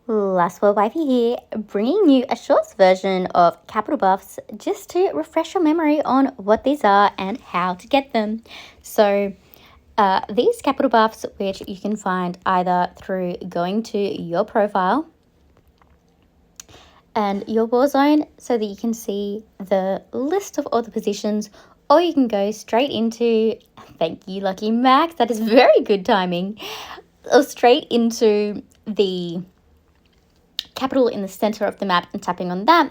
Last World Wifey here, bringing you a short version of capital buffs just to refresh your memory on what these are and how to get them. So these capital buffs, which you can find either through going to your profile and your war zone so that you can see the list of all the positions, or you can go straight into, thank you Lucky Max, that is very good timing, or straight into the capital in the center of the map and tapping on that.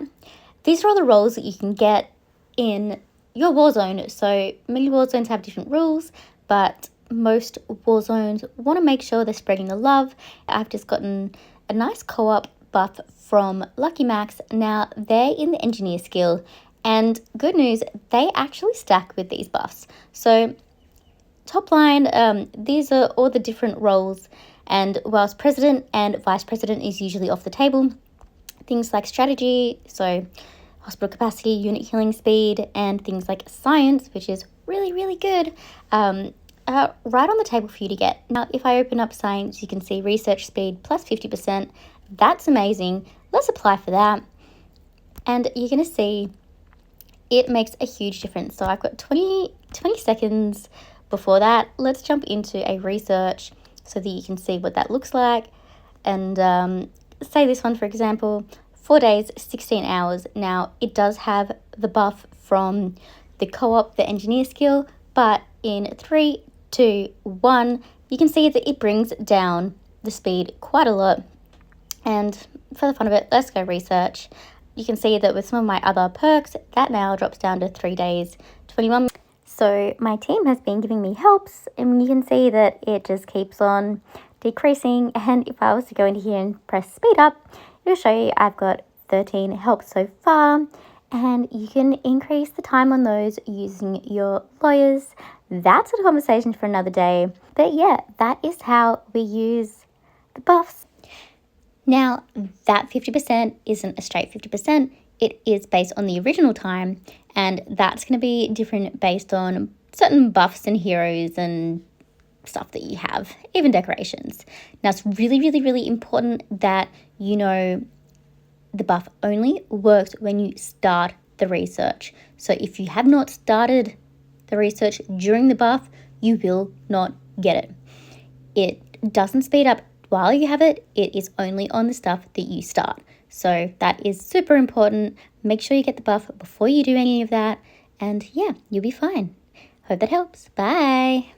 These are all the roles that you can get in your war zone. So many war zones have different rules, but most war zones want to make sure they're spreading the love. I've just gotten a nice co-op buff from Lucky Max. Now they're in the engineer skill, and good news, they actually stack with these buffs. So top line, these are all the different roles, and whilst president and vice president is usually off the table, things like strategy, so hospital capacity, unit healing speed, and things like science, which is really good, are right on the table for you to get. Now, if I open up science, you can see research speed plus 50%. That's amazing. Let's apply for that. And you're going to see it makes a huge difference. So I've got 20 seconds before that. Let's jump into a research so that you can see what that looks like. And say this one, for example, 4 days, 16 hours. Now, it does have the buff from the co-op, the engineer skill, but in 3, 2, 1, you can see that it brings down the speed quite a lot. And for the fun of it, let's go research. You can see that with some of my other perks, that now drops down to 3 days, 21. So my team has been giving me helps, and you can see that it just keeps on decreasing. And if I was to go into here and press speed up, it'll show you I've got 13 helps so far, and you can increase the time on those using your lawyers. That's a conversation for another day. But yeah, that is how we use the buffs. Now, that 50% isn't a straight 50%. It is based on the original time, and that's going to be different based on certain buffs and heroes and stuff that you have, even decorations. Now, it's really important that you know the buff only works when you start the research. So if you have not started the research during the buff, you will not get it. It doesn't speed up while you have it. It is only on the stuff that you start. So that is super important. Make sure you get the buff before you do any of that. And yeah, you'll be fine. Hope that helps. Bye.